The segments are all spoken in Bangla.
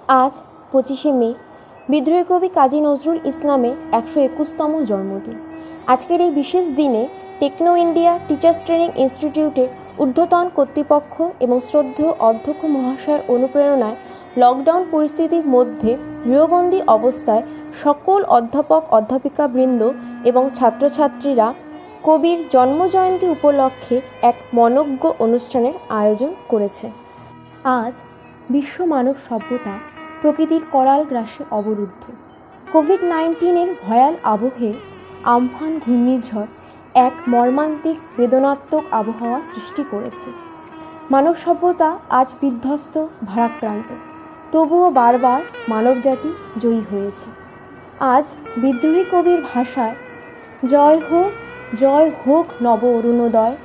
আজ 25শে মে বিদ্রোহী কবি কাজী নজরুল ইসলামের 121তম জন্মদিন। আজকের এই বিশেষ দিনে টেকনো ইন্ডিয়া টিচার্স ট্রেনিং ইনস্টিটিউটের ঊর্ধ্বতন কর্তৃপক্ষ এবং শ্রদ্ধেয় অধ্যক্ষ মহাশয়ের অনুপ্রেরণায় লকডাউন পরিস্থিতির মধ্যে গৃহবন্দী অবস্থায় সকল অধ্যাপক অধ্যাপিকাবৃন্দ এবং ছাত্রছাত্রীরা কবির জন্মজয়ন্তী উপলক্ষে এক মনোজ্ঞ অনুষ্ঠানের আয়োজন করেছে। আজ বিশ্ব মানব সভ্যতা প্রকৃতির করাল গ্রাসে অবরুদ্ধ। কোভিড-19-এর ভয়াল আবহে আমফান ঘূর্ণিঝড় এক মর্মান্তিক বেদনাত্মক আবহাওয়া সৃষ্টি করেছে। মানব সভ্যতা আজ বিধ্বস্ত, ভারাক্রান্ত, তবুও বারবার মানবজাতি জয়ী হয়েছে। আজ বিদ্রোহী কবির ভাষায় জয় হোক নব অরুণোদয়,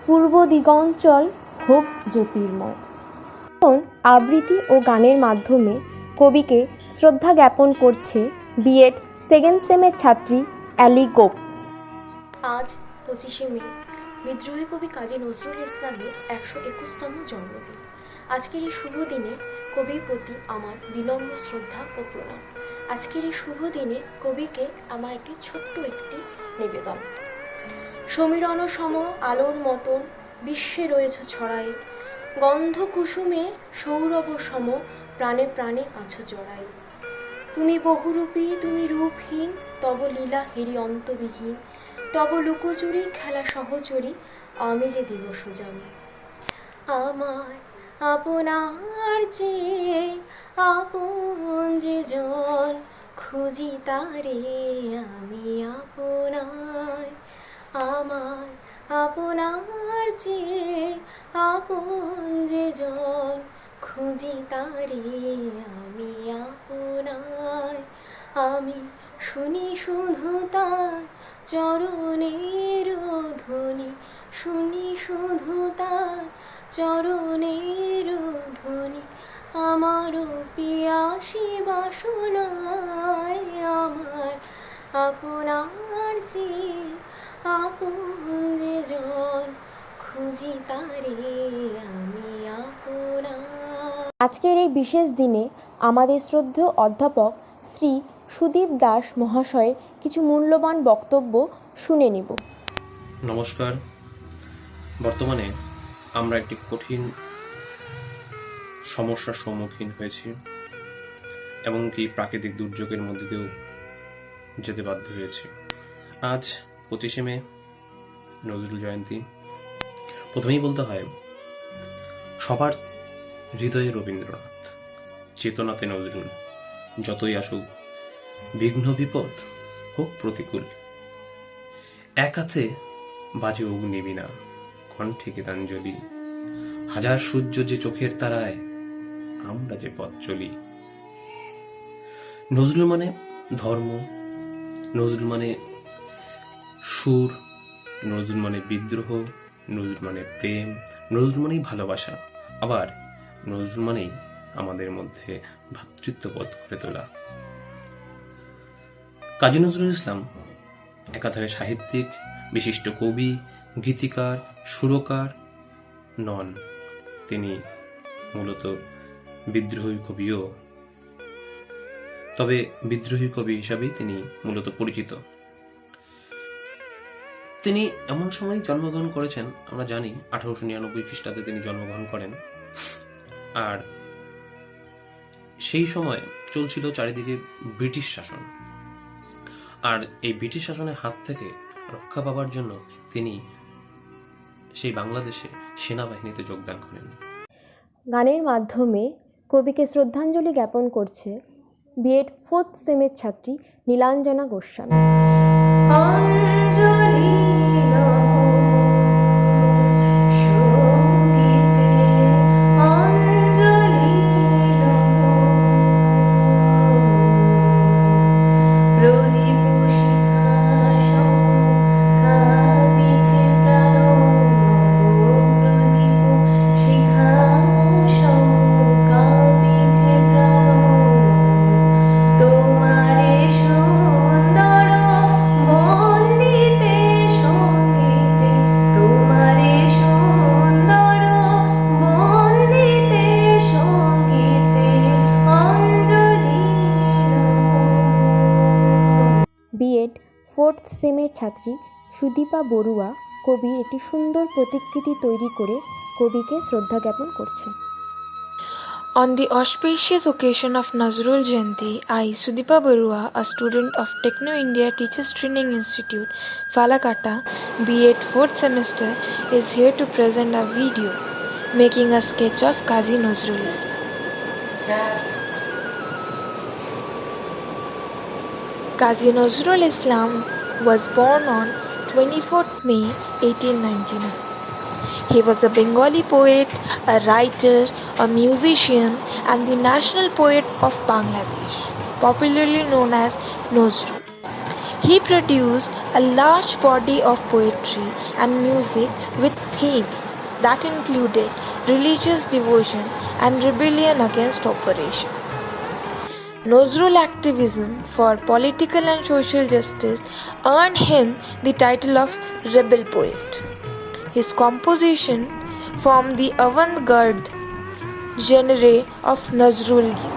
পূর্ব দিগঞ্চল হোক জ্যোতির্ময়। এখন আবৃত্তি ও গানের মাধ্যমে কবিকে শ্রদ্ধা জ্ঞাপন করছে বিএড সেকেন্ড সেমের ছাত্রী অ্যালি গোপ। আজ 25শে মে বিদ্রোহী কবি কাজী নজরুল ইসলামের 121তম জন্মদিন। আজকের এই শুভ দিনে কবির প্রতি আমার বিনম্র শ্রদ্ধা ও প্রণাম। আজকের এই শুভ দিনে কবিকে আমার একটি ছোট্ট নিবেদন। সমীরণ সম আলোর মতন বিশ্বে রয়েছে ছড়াই, গন্ধ কুসুমে সৌরভ সম প্রাণে প্রাণে আছো জড়াই। তুমি বহুরূপী, তুমি রূপহীন, তব লীলা হেরি অন্তবিহীন, তব লুকোচুরি খেলা সহচরী, আমি যে দিবস জানি। আমার আপনার চেয়ে আপন যে জন, খুঁজি তারে আমি আপনায়। আমার আপনার চেয়ে আপন যে জন, খুঁজি তারে আমি আপনায়। আমি শুনি শুধু তার চরণের ধ্বনি, শুনি শুধু তার চরণের ধ্বনি। আমারও পিয়াসী বাসনায়, আমার আপনার চেয়ে আপন যে জন, খুঁজি তারে আমি আপনার। আজকের এই বিশেষ দিনে আমাদের শ্রদ্ধেয় অধ্যাপক শ্রী সুদীপ দাস মহাশয়ের কিছু মূল্যবান বক্তব্য শুনে নেব। নমস্কার। বর্তমানে আমরা একটি কঠিন সমস্যার সম্মুখীন হয়েছি এবং কি প্রাকৃতিক দুর্যোগের মধ্যে দিয়েও যেতে বাধ্য হয়েছি। আজ 25শে মে নজরুল জয়ন্তী। প্রথমেই বলতে হয়, সবার হৃদয়ে রবীন্দ্রনাথ, চেতনাতে নজরুল। যতই আসুক বিঘ্ন বিপদ হোক প্রতিকূল, এক হাতে বাজে অগ্নিবীণা, কণ্ঠে গীতাঞ্জলি। হাজার সূর্য যে চোখের তারায়, আমরা যে পথ চলি। নজরুল মানে ধর্ম, নজরুল মানে সুর, নজরুল মানে বিদ্রোহ, নজরুল মানে প্রেম, নজরুল মানেই ভালোবাসা, আবার নজরুল মানেই আমাদের মধ্যে ভ্রাতৃত্ববোধ করে তোলা। কাজী নজরুল ইসলাম একাধারে সাহিত্যিক, বিশিষ্ট কবি, গীতিকার, সুরকার নন, তিনি মূলত বিদ্রোহী কবিও। তবে বিদ্রোহী কবি হিসাবেই তিনি মূলত পরিচিত। তিনি এমন সময় জন্মগ্রহণ করেছেন, আমরা জানি 1899 খ্রিস্টাব্দে তিনি জন্মগ্রহণ করেন। আর সেই সময় চলছিল চারিদিকে ব্রিটিশ শাসন, আর এই ব্রিটিশ শাসনের হাত থেকে রক্ষা পাবার জন্য তিনি সেই বাংলাদেশে সেনাবাহিনীতে যোগদান করেন। গানের মাধ্যমে কবিকে শ্রদ্ধাঞ্জলি জ্ঞাপন করছে বিএড 4th সেমের ছাত্রী নীলাঞ্জনা গোস্বামী। তোমারে সুন্দর বন্দিতে বিএড 4th সেমের ছাত্রী সুদীপা বড়ুয়া কবির একটি সুন্দর প্রতিকৃতি তৈরি করে কবিকে শ্রদ্ধা জ্ঞাপন করছে। On the auspicious occasion of Nazrul Jayanti, I, Sudipa Barua, a student of Techno India Teachers Training Institute, Falakata, B.Ed 4th semester, is here to present a video making a sketch of Qazi Nazrul Islam. Qazi Nazrul Islam was born on 24th May 1899. He was a Bengali poet, a writer, a musician, and the national poet of Bangladesh, popularly known as Nazrul. He produced a large body of poetry and music with themes that included religious devotion and rebellion against oppression. Nazrul activism for political and social justice earned him the title of rebel poet. His composition formed the avant-garde genre of Nazrul Giti,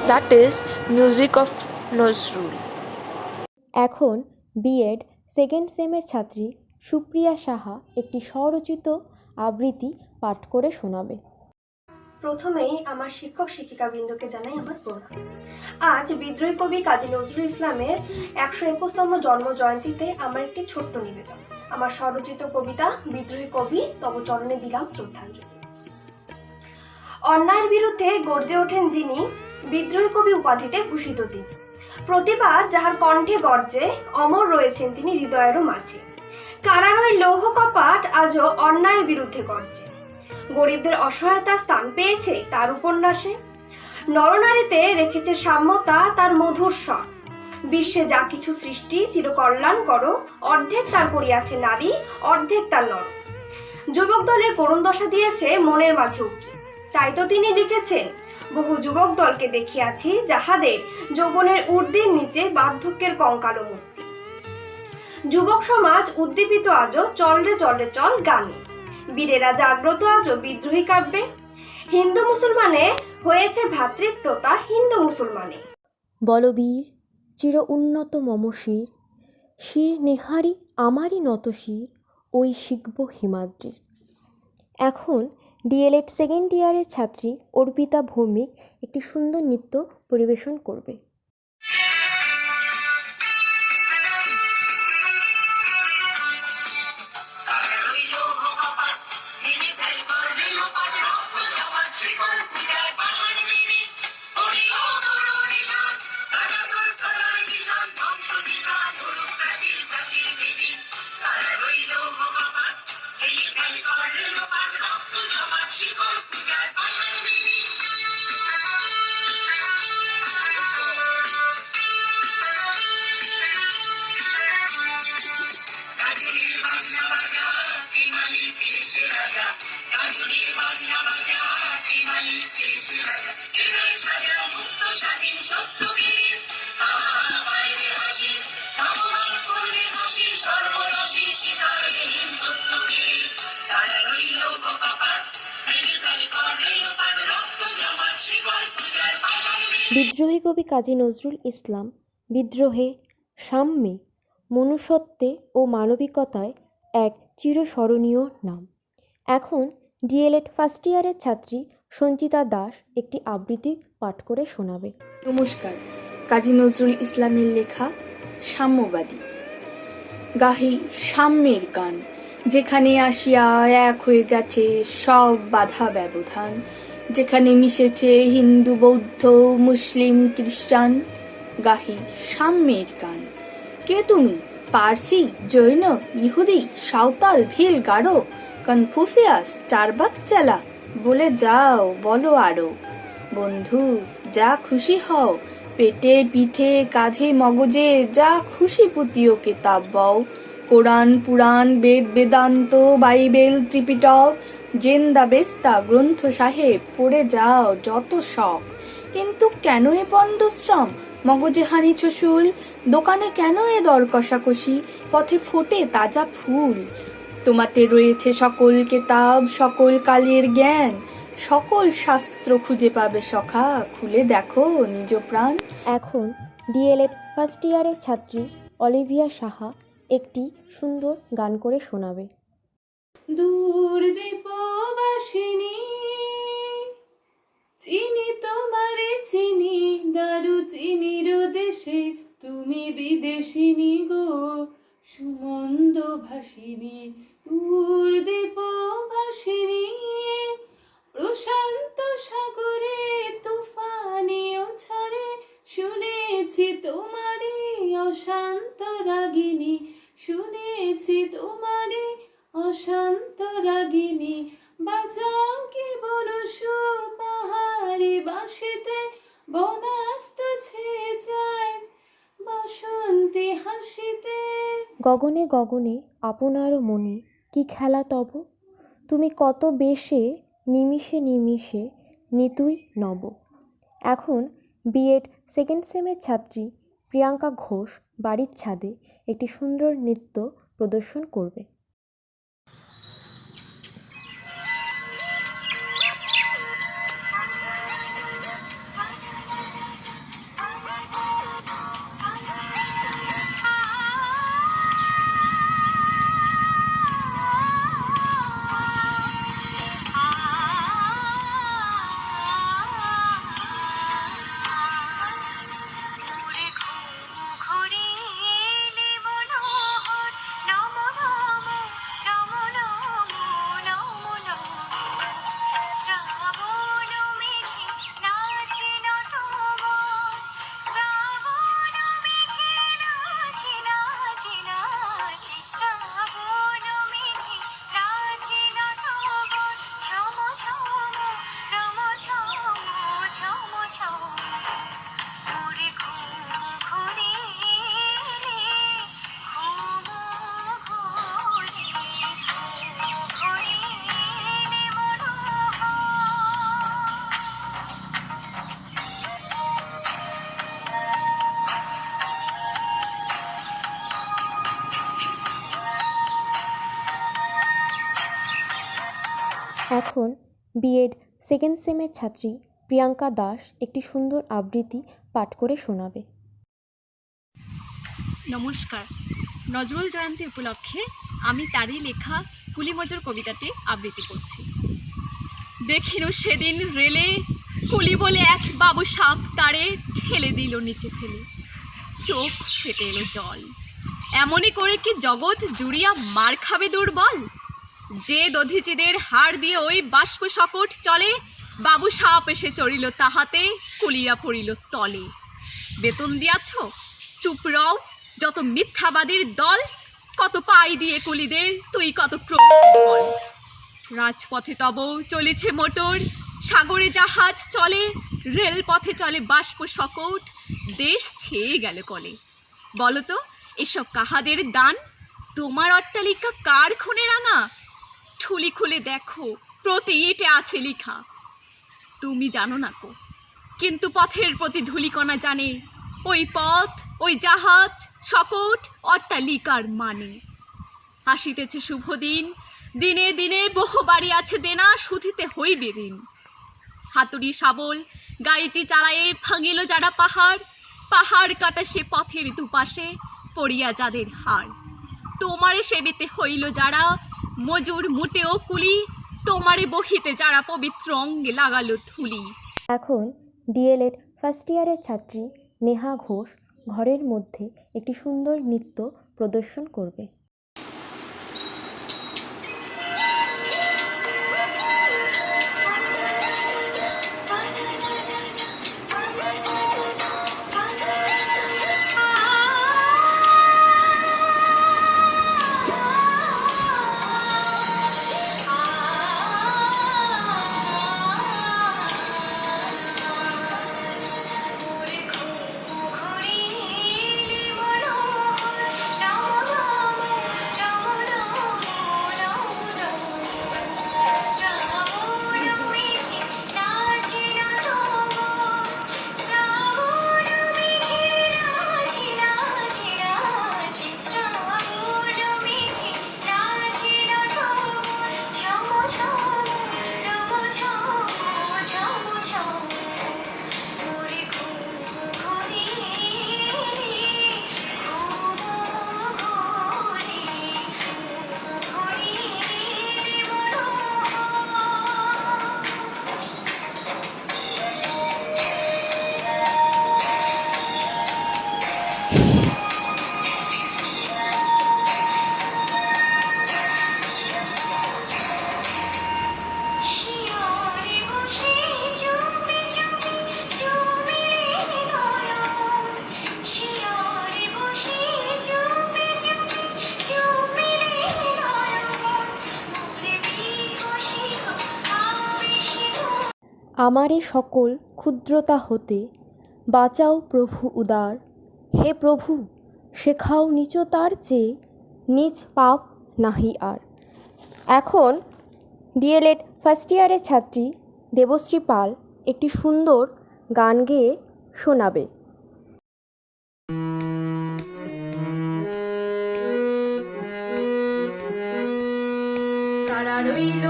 that is, music of Nazrul. এখন বিএড 2nd সেমের ছাত্রী সুপ্রিয়া সাহা একটি স্বরচিত আবৃত্তি পাঠ করে শোনাবে। প্রথমেই আমার শিক্ষক শিক্ষিকাবৃন্দকে জানাই আমার প্রণাম। আজ বিদ্রোহী কবি কাজী নজরুল ইসলামের 121তম জন্ম জয়ন্তীতে আমার একটি ছোট্ট নিবেদন, আমার স্বরচিত কবিতা বিদ্রোহী কবি তব চরণে দিলাম শ্রদ্ধাঞ্জলি। অন্যায়ের বিরুদ্ধে গর্জে ওঠেন যিনি, বিদ্রোহী কবি উপাধিতে ভূষিত তিনি। প্রতিবাদ যাহার কণ্ঠে গর্জে, অমর রয়েছেন তিনি হৃদয়েরও মাঝে। কারার ওই লৌহ কপাট আজও অন্যায়ের বিরুদ্ধে গর্জে, গরিবদের অসহায়তা স্থান পেয়েছে তার উপন্যাসে। নরনারীতে রেখেছে সাম্যতা তার মধুর স্বর, বিশ্বে যা কিছু সৃষ্টি চিরকল্যাণ করো, অর্ধেক তার করিয়াছে নারী, অর্ধেক তার নর। যুবক দলের করুণ দশা দিয়েছে মনের মাঝে উকি, তাই তো তিনি লিখেছেন, বহু যুবক দলকে দেখিয়াছি যাহাদের যৌবনের ঊর্ধ্বের নিচে বার্ধক্যের কঙ্কালো মূর্তি। যুবক সমাজ উদ্দীপিত আজও চল রে চল রে চল গানে, বীরেরা জাগ্রত আজও বিদ্রোহী কাব্যে। হিন্দু মুসলমানে হয়েছে ভ্রাতৃত্বতা হিন্দু মুসলমানে। বলবীর চির উন্নত মম শির, শির নেহারি আমারই নত শির, ওই শিখব হিমাদ্রির। এখন ডিএলএড 2nd ইয়ারের ছাত্রী অর্পিতা ভৌমিক একটি সুন্দর নৃত্য পরিবেশন করবে। বিদ্রোহী কবি কাজী নজরুল ইসলাম বিদ্রোহে, সাম্যে, মনুষ্যত্বে ও মানবিকতায় এক চিরস্মরণীয় নাম। এখন ডিএলএড 1st ইয়ারের ছাত্রী সঞ্চিতা দাস একটি আবৃত্তি পাঠ করে শোনাবে। নমস্কার। কাজী নজরুল ইসলামের লেখা সাম্যবাদী। গাহি সাম্যের গান, যেখানে আসিয়া এক হয়ে গেছে সব বাধা ব্যবধান, যেখানে মিশেছে হিন্দু বৌদ্ধ মুসলিম খ্রিস্টান। গাহি সাম্যের গান। কে তুমি? পার্সি, জৈন, ইহুদি, সাঁওতাল, ভিল, গারো, কনফুসিয়াস, চারবাক চেলা, বলে যাও বলো আরো। বন্ধু যা খুশি হও, পেটে পিঠে কাঁধে মগজে যা খুশি পুতিও কেতাব বও। কোরআন পুরাণ বেদ বেদান্ত বাইবেল ত্রিপিটক জেন্দা বেস্তা গ্রন্থ সাহেব পড়ে যাও যত শখ। কিন্তু কেন এ পণ্ডশ্রম, মগজে হানিছ শুল, দোকানে কেন এ দর কষাকষি, পথে ফোটে তাজা ফুল। তোমাতে রয়েছে সকল কেতাব সকল কালের জ্ঞান, সকল শাস্ত্র খুঁজে পাবে সখা, খুলে দেখো নিজ প্রাণ। এখন ডিএলএড ফার্স্ট ইয়ারের ছাত্রী অলিভিয়া সাহা একটি সুন্দর গান করে শোনাবে। দূর দীপবাসিনী চিনি তোমারে চিনি, দারু চিনির দেশে তুমি বিদেশিনী গো, সুমন্দ ভাসিনী। দূর দীপবাসিনী প্রশান্ত সাগরে তুফানি ছাড়ে, শুনেছি তোমারি অশান্ত রাগিনী, শুনেছি তোমারি অশান্ত রাগিনী। বাজাও কি বলো সুর পাহাড়ি বাঁশিতে, বনাস্ত ছেয়ে যায় বাসন্তী হাসিতে। গগনে গগনে আপনার মনি কি খেলা তব, তুমি কত বেশে নিমিষে নিমিষে নিতুই নব। এখন বিএড সেকেন্ড সেমের ছাত্রী প্রিয়াঙ্কা ঘোষ বাড়ির ছাদে একটি সুন্দর নৃত্য প্রদর্শন করবে। এখন বিএড সেকেন্ড সেমের ছাত্রী প্রিয়াঙ্কা দাস একটি সুন্দর আবৃত্তি পাঠ করে শোনাবে। নমস্কার, নজরুল জয়ন্তী উপলক্ষে আমি তারই লেখা কুলিমজর কবিতাটি আবৃত্তি করছি। দেখিনু সেদিন রেলে কুলি বলে এক বাবু সাপ তারে ঠেলে দিল নিচে ফেলে, চোখ ফেটে এলো জল। এমনই করে কি জগৎ জুড়িয়া মার খাবে দুর্বল? যে দধিচিদের হাড় দিয়ে ওই বাষ্প সকট চলে, বাবু সাপ এসে চড়িল তাহাতে, কুলিয়া পড়িল তলে। বেতন দিয়াছ? চুপ রও যত মিথ্যাবাদীর দল, কত পাই দিয়ে কুলিদের তুই কত বল। রাজপথে তব চলেছে মোটর, সাগরে জাহাজ চলে, রেলপথে চলে বাষ্প সকট, দেশ ছেয়ে গেল কলে। বলতো এসব কাহাদের দান? তোমার অট্টালিকা কার খুনে রাঙা? ঠুলি খুলে দেখো প্রতি ইটে আছে লিখা। তুমি জানো না কো, কিন্তু পথের প্রতি ধূলিকণা জানে, ওই পথ ওই জাহাজ সকট অট্টালিকার মানে। আসিতেছে শুভ দিন, দিনে দিনে বহু বাড়ি আছে দেনা, শুধিতে হইবে ঋণ। হাতুড়ি শাবল গাইতি চালায়ে ভাঙিল যারা পাহাড়, পাহাড় কাটা সে পথের দুপাশে পড়িয়া যাদের হাড়। তোমারে সেবিতে হইল যারা মজুর মুটেও কুলি, তোমারে বহিতে যারা পবিত্র অঙ্গে লাগালো ধুলি। এখন ডিএলএড ফার্স্ট ইয়ারের ছাত্রী নেহা ঘোষ ঘরের মধ্যে একটি সুন্দর নৃত্য প্রদর্শন করবে। আমারে সকল ক্ষুদ্রতা হতে বাঁচাও প্রভু উদার। হে প্রভু, শেখাও নিচতার চেয়ে নিজ পাপ নাহি আর। এখন ডিএলএড ফার্স্ট ইয়ারের ছাত্রী দেবশ্রী পাল একটি সুন্দর গান গেয়ে শোনাবে। কারা রইল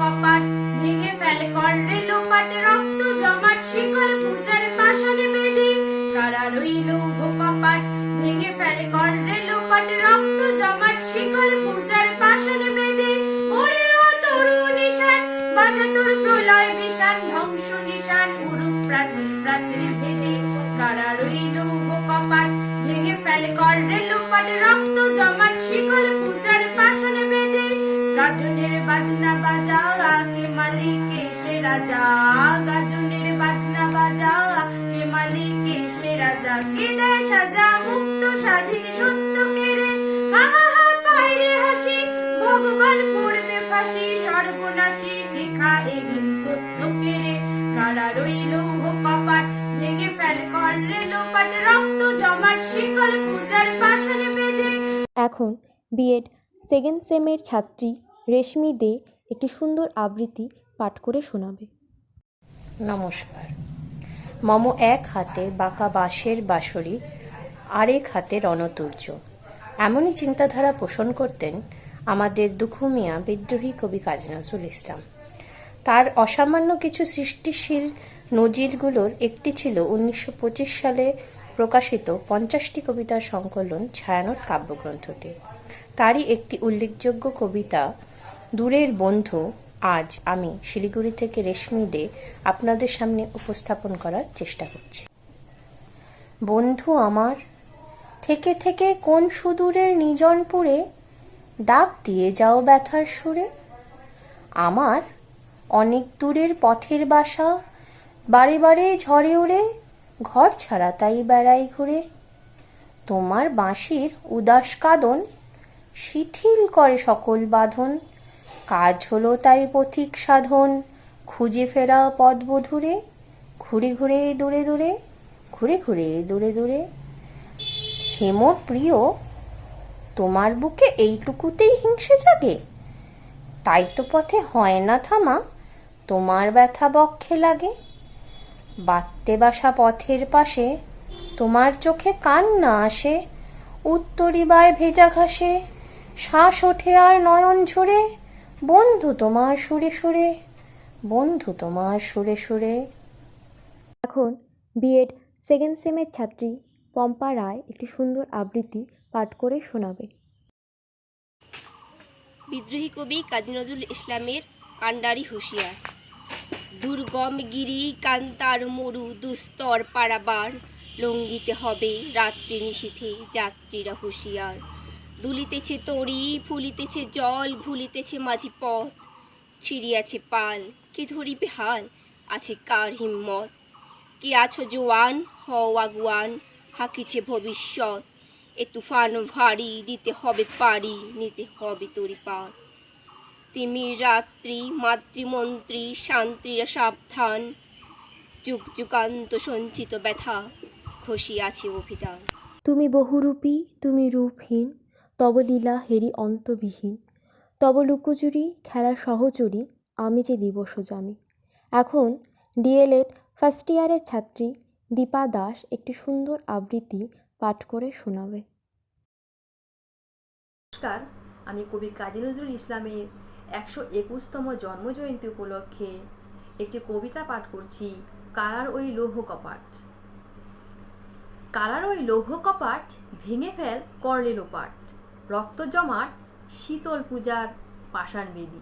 কপাট ভেঙে ফেলে করে লোপাট রক্ত জমাট শিকল পূজার পাশানে বেঁধে। কারা রইল কপাট ভেঙে ফেলে করে লোপাট রক্ত জমাট শিকল পূজার পাশানে বেঁধে। ওরে ও তরু নিশান বাজা তোর প্রলয় বিষান ধ্বংস নিশান উরুপ প্রাচীর প্রাচীরে ভেদে। কারা রইল কপাট ভেঙে ফেলে করে লোপাট রক্ত জমাট শিকল পূজার পাশানে বেঁধে। গাজনের বাজনা বাজা কে মালিক সে রাজা। গাজনের বাজনা বাজা কে মালিক সে রাজা। কে দেয় সাজা মুক্ত স্বাধীন সত্য কেড়ে। হা হা হা পায়রে হাসি ভগবান পড়বে ফাঁসি সর্বনাশী শিখা এহীন তথ্য কেড়ে। কারা রইল কপাট ভেঙে ফেলে করে লোপাট রক্ত জমাট শিকল পূজার পাশানে বেঁধে। এখন বিএড সেকেন্ড সেমের ছাত্রী রেশমি দে একটি সুন্দর আবৃত্তি পাঠ করে শোনাবে। নমস্কার। মম এক হাতে বাঁকা বাঁশের বাঁশরি, আরেক হাতে রণতুর্য, এমনই চিন্তাধারা পোষণ করতেন আমাদের দুখু মিয়া বিদ্রোহী কবি কাজী নজরুল ইসলাম। তার অসামান্য কিছু সৃষ্টিশীল নজিরগুলোর একটি ছিল 1925 সালে প্রকাশিত 50টি কবিতার সংকলন ছায়ানট কাব্যগ্রন্থটি। তারই একটি উল্লেখযোগ্য কবিতা দূরের বন্ধু আজ আমি শিলিগুড়ি থেকে রেশমি দে আপনাদের সামনে উপস্থাপন করার চেষ্টা করছি। বন্ধু আমার, থেকে থেকে কোন সুদূরের নিজনপুরে ডাক দিয়ে যাও ব্যথার সুরে। আমার অনেক দূরের পথের বাসা, বারে বারে ঝড়ে ওড়ে, ঘর ছাড়া তাই বেড়াই ঘুরে। তোমার বাঁশির উদাস কাঁদন শিথিল করে সকল বাঁধন। কাজ হলো তাই পথিক সাধন, খুঁজে ফেরা পথবধূরে। ঘুরে ঘুরে দূরে দূরে, ঘুরে ঘুরে দূরে দূরে। হেমর প্রিয়, তোমার বুকে এইটুকুতেই হিংসে জাগে। তাই তো পথে হয় না থামা, তোমার ব্যথা বক্ষে লাগে। বাঁধতে বাসা পথের পাশে, তোমার চোখে কান্না আসে। উত্তরিবায় ভেজা ঘাসে, শ্বাস ওঠে আর নয়ন ঝরে। বন্ধু তোমার সুরে সুরে, বন্ধু তোমার সুরে সুরে। এখন বিএড সেকেন্ড সেমের ছাত্রী পম্পা রায় একটি সুন্দর আবৃত্তি পাঠ করে শোনাবে। বিদ্রোহী কবি কাজী নজরুল ইসলামের কান্ডারি হুঁশিয়ার। দুর্গম গিরি কান্তার মরু দুস্তর পারাবার, লঙ্ঘিতে হবে রাত্রি নিশীথে যাত্রীরা হুঁশিয়ার। দুলিতেছে তরি ফুলিতেছে জল, ভুলিতেছে মাঝি পথ। ছিড়িয়াছে পাল, কে ধরিবে হাল, আছে কার হিম্মত। কে আছো জোয়ান, হও আগুয়ান, হাকিছে ভবিষ্যৎ। এ তুফান ভারী, দিতে হবে পারি, নিতে হবে তরি পার। তিমির রাত্রি মাতৃমন্ত্রী শান্তিরা সাবধান, যুগ যুগান্ত সঞ্চিত ব্যথা খসিয়াছে অভিধান। তুমি বহুরূপী, তুমি রূপহীন, তব লীলা হেরি অন্তবিহীন। তব লুকোচুরি খেলা সহচরী, আমি যে দিবস জানি। এখন ডিএলএড ফার্স্ট ইয়ারের ছাত্রী দীপা দাস একটি সুন্দর আবৃত্তি পাঠ করে শোনাবে। নমস্কার, আমি কবি কাজী নজরুল ইসলামের 121তম জন্মজয়ন্তী উপলক্ষে একটি কবিতা পাঠ করছি, কারার ওই লৌহ কপাট। কারার ওই লৌহ কপাট ভেঙে ফেল করলে লোপাট, রক্ত জমাট শীতল পূজার পাষাণ বেদী।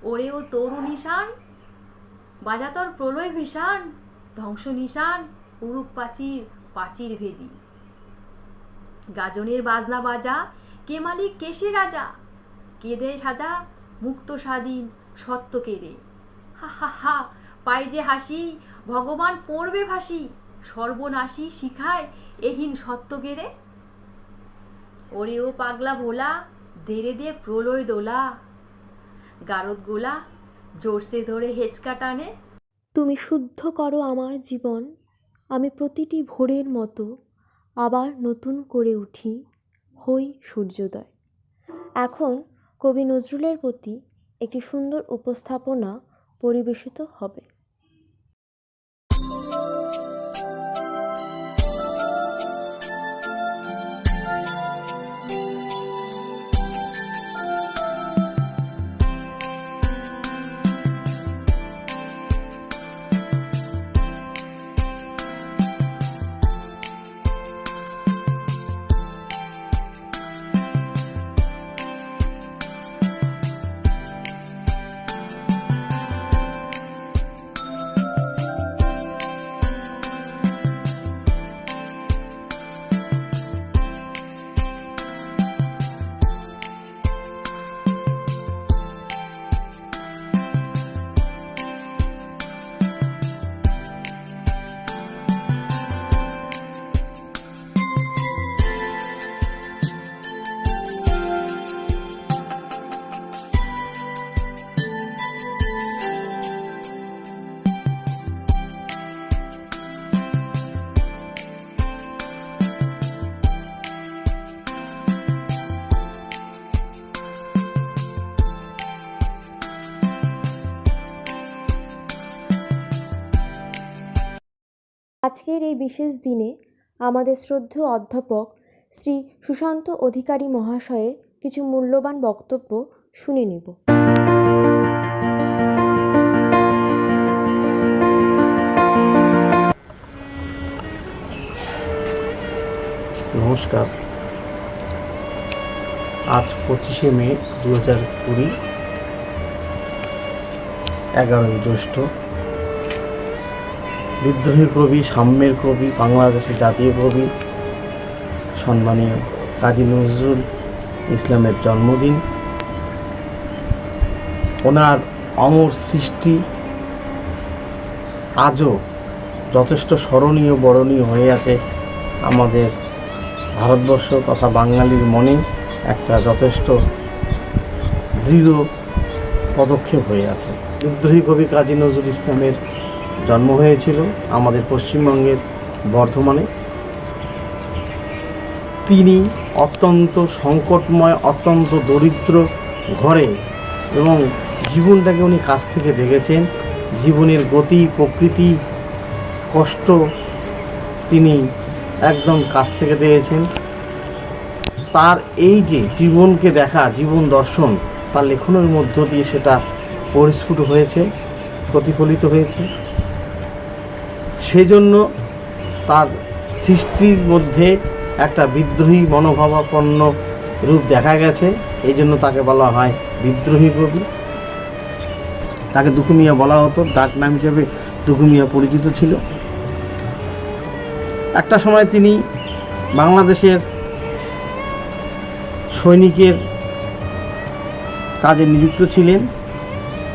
ওরে ও তরু নিশান বাজাতর প্রলয় ভীষান, ধ্বংস নিশান উরূপ প্রাচীর প্রাচীর ভেদী। গাজনের বাজনা বাজা কে মালিক কে সে রাজা। কে দেয় সাজা মুক্ত স্বাধীন সত্য কেড়ে। হা হা হা পায় যে হাসি ভগবান পড়বে ফাঁসি, সর্বনাশী শিখায় এহীন সত্য কেড়ে। ওরে ও পাগলা ভোলা দেরে দে প্রলয় দোলা, গারদ গোলা জোরসে ধরে হেঁচকা টানে। তুমি শুদ্ধ করো আমার জীবন, আমি প্রতিটি ভোরের মতো আবার নতুন করে উঠি, হই সূর্যোদয়। এখন কবি নজরুলের প্রতি একটি সুন্দর উপস্থাপনা পরিবেশিত হবে। আজকের এই বিশেষ দিনে আমাদের শ্রদ্ধেয় অধ্যাপক শ্রী সুশান্ত অধিকারী মহাশয়ের কিছু মূল্যবান বক্তব্য শুনে নেব। নমস্কার। আজ 25শে মে 2020, 11ই জ্যৈষ্ঠ। বিদ্রোহী কবি, সাম্যের কবি, বাংলাদেশের জাতীয় কবি সম্মানীয় কাজী নজরুল ইসলামের জন্মদিন। ওনার অমর সৃষ্টি আজও যথেষ্ট স্মরণীয়, বরণীয় হয়ে আছে আমাদের ভারতবর্ষ তথা বাঙালির মনে একটা যথেষ্ট দৃঢ় পদক্ষেপ হয়ে আছে। বিদ্রোহী কবি কাজী নজরুল ইসলামের জন্ম হয়েছিল আমাদের পশ্চিমবঙ্গের বর্ধমানে। তিনি অত্যন্ত সংকটময়, অত্যন্ত দরিদ্র ঘরে এবং জীবনটাকে উনি কাছ থেকে দেখেছেন। জীবনের গতি, প্রকৃতি, কষ্ট তিনি একদম কাছ থেকে দেখেছেন। তার এই যে জীবনকে দেখা, জীবন দর্শন তার লেখনের মধ্য দিয়ে সেটা পরিস্ফুট হয়েছে, প্রতিফলিত হয়েছে। সেজন্য তার সৃষ্টির মধ্যে একটা বিদ্রোহী মনোভাবাপন্ন রূপ দেখা গেছে। এই জন্য তাকে বলা হয় বিদ্রোহী কবি। তাকে দুঃখু মিয়া বলা হতো, ডাক নাম হিসেবে দুঃখু মিয়া পরিচিত ছিল। একটা সময় তিনি বাংলাদেশের সৈনিকের কাজে নিযুক্ত ছিলেন।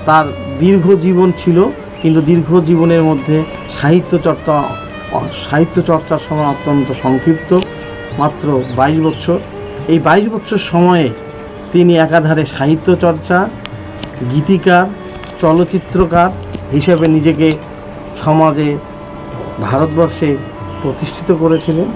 তার দীর্ঘ জীবন ছিল, কিন্তু দীর্ঘ জীবনের মধ্যে সাহিত্য চর্চার সময় অত্যন্ত সংক্ষিপ্ত, মাত্র 22 বছর। এই 22 বছর সময়ে তিনি একাধারে সাহিত্য চর্চা, গীতিকার, চলচ্চিত্রকার হিসেবে নিজেকে সমাজে, ভারতবর্ষে প্রতিষ্ঠিত করেছিলেন।